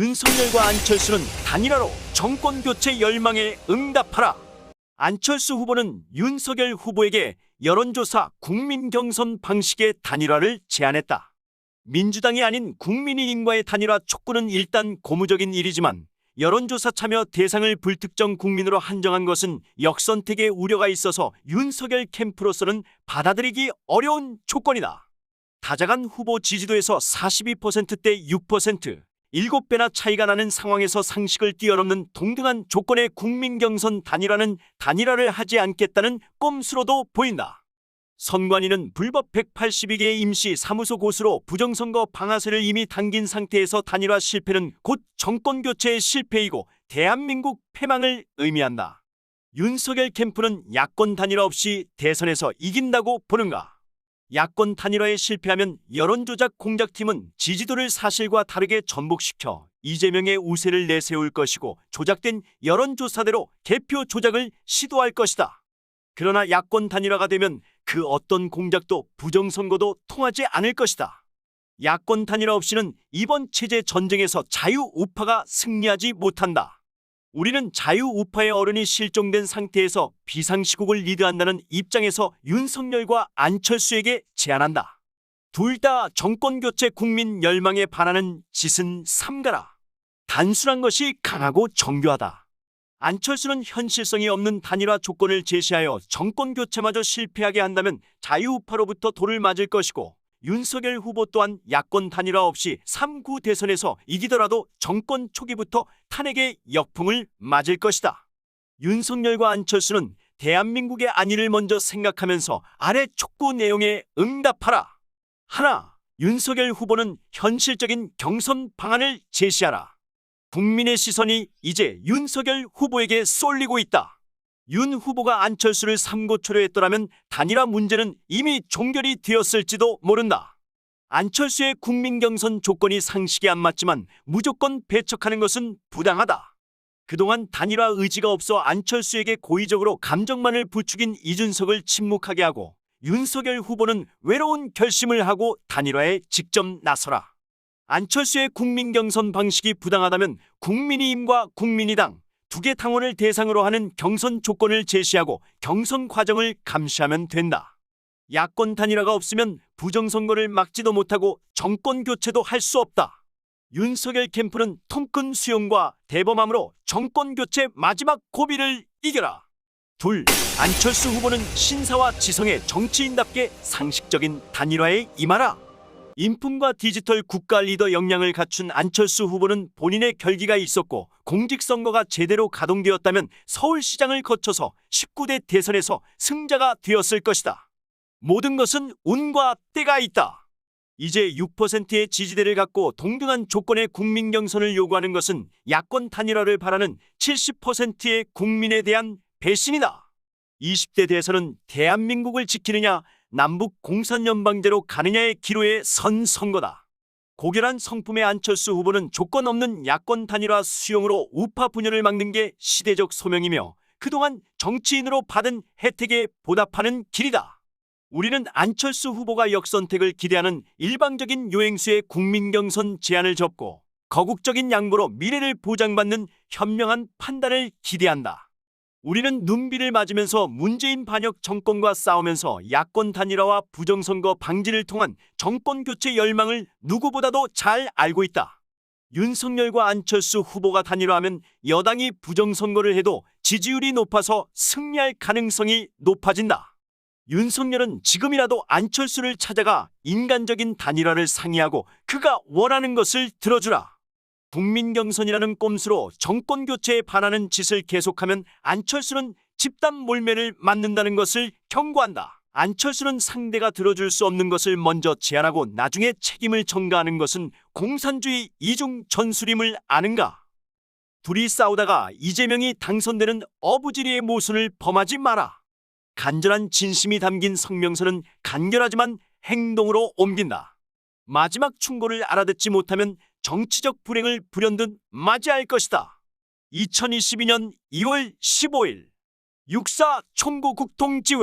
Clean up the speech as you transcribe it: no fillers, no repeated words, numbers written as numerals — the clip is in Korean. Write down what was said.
윤석열과 안철수는 단일화로 정권교체 열망에 응답하라. 안철수 후보는 윤석열 후보에게 여론조사 국민경선 방식의 단일화를 제안했다. 민주당이 아닌 국민의힘과의 단일화 촉구는 일단 고무적인 일이지만 여론조사 참여 대상을 불특정 국민으로 한정한 것은 역선택의 우려가 있어서 윤석열 캠프로서는 받아들이기 어려운 조건이다. 다자간 후보 지지도에서 42%대 6%, 7배나 차이가 나는 상황에서 상식을 뛰어넘는 동등한 조건의 국민경선 단일화는 단일화를 하지 않겠다는 꼼수로도 보인다. 선관위는 불법 182개의 임시 사무소 고수로 부정선거 방아쇠를 이미 당긴 상태에서 단일화 실패는 곧 정권교체의 실패이고 대한민국 패망을 의미한다. 윤석열 캠프는 야권 단일화 없이 대선에서 이긴다고 보는가? 야권 단일화에 실패하면 여론조작 공작팀은 지지도를 사실과 다르게 전복시켜 이재명의 우세를 내세울 것이고 조작된 여론조사대로 개표 조작을 시도할 것이다. 그러나 야권 단일화가 되면 그 어떤 공작도 부정선거도 통하지 않을 것이다. 야권 단일화 없이는 이번 체제 전쟁에서 자유우파가 승리하지 못한다. 우리는 자유우파의 어른이 실종된 상태에서 비상시국을 리드한다는 입장에서 윤석열과 안철수에게 제안한다. 둘 다 정권교체 국민 열망에 반하는 짓은 삼가라. 단순한 것이 강하고 정교하다. 안철수는 현실성이 없는 단일화 조건을 제시하여 정권교체마저 실패하게 한다면 자유우파로부터 돌을 맞을 것이고 윤석열 후보 또한 야권 단일화 없이 3구 대선에서 이기더라도 정권 초기부터 탄핵의 역풍을 맞을 것이다. 윤석열과 안철수는 대한민국의 안위를 먼저 생각하면서 아래 촉구 내용에 응답하라. 하나, 윤석열 후보는 현실적인 경선 방안을 제시하라. 국민의 시선이 이제 윤석열 후보에게 쏠리고 있다. 윤 후보가 안철수를 삼고초려했더라면 단일화 문제는 이미 종결이 되었을지도 모른다. 안철수의 국민경선 조건이 상식에 안 맞지만 무조건 배척하는 것은 부당하다. 그동안 단일화 의지가 없어 안철수에게 고의적으로 감정만을 부추긴 이준석을 침묵하게 하고 윤석열 후보는 외로운 결심을 하고 단일화에 직접 나서라. 안철수의 국민경선 방식이 부당하다면 국민의힘과 국민의당 두 개 당원을 대상으로 하는 경선 조건을 제시하고 경선 과정을 감시하면 된다. 야권 단일화가 없으면 부정선거를 막지도 못하고 정권 교체도 할 수 없다. 윤석열 캠프는 통큰 수용과 대범함으로 정권 교체 마지막 고비를 이겨라. 둘, 안철수 후보는 신사와 지성의 정치인답게 상식적인 단일화에 임하라. 인품과 디지털 국가 리더 역량을 갖춘 안철수 후보는 본인의 결기가 있었고 공직선거가 제대로 가동되었다면 서울시장을 거쳐서 19대 대선에서 승자가 되었을 것이다. 모든 것은 운과 때가 있다. 이제 6%의 지지대를 갖고 동등한 조건의 국민경선을 요구하는 것은 야권 단일화를 바라는 70%의 국민에 대한 배신이다. 20대 대선은 대한민국을 지키느냐 남북 공산연방제로 가느냐의 기로에 선 선거다. 고결한 성품의 안철수 후보는 조건 없는 야권 단일화 수용으로 우파 분열을 막는 게 시대적 소명이며 그동안 정치인으로 받은 혜택에 보답하는 길이다. 우리는 안철수 후보가 역선택을 기대하는 일방적인 요행수의 국민경선 제안을 접고 거국적인 양보로 미래를 보장받는 현명한 판단을 기대한다. 우리는 눈비를 맞으면서 문재인 반역 정권과 싸우면서 야권 단일화와 부정선거 방지를 통한 정권교체 열망을 누구보다도 잘 알고 있다. 윤석열과 안철수 후보가 단일화하면 여당이 부정선거를 해도 지지율이 높아서 승리할 가능성이 높아진다. 윤석열은 지금이라도 안철수를 찾아가 인간적인 단일화를 상의하고 그가 원하는 것을 들어주라. 국민경선이라는 꼼수로 정권교체에 반하는 짓을 계속하면 안철수는 집단 몰매를 맞는다는 것을 경고한다. 안철수는 상대가 들어줄 수 없는 것을 먼저 제안하고 나중에 책임을 전가하는 것은 공산주의 이중 전술임을 아는가? 둘이 싸우다가 이재명이 당선되는 어부지리의 모순을 범하지 마라. 간절한 진심이 담긴 성명서는 간결하지만 행동으로 옮긴다. 마지막 충고를 알아듣지 못하면 정치적 불행을 불현듯 맞이할 것이다. 2022년 2월 15일 6.4 총구 국통지회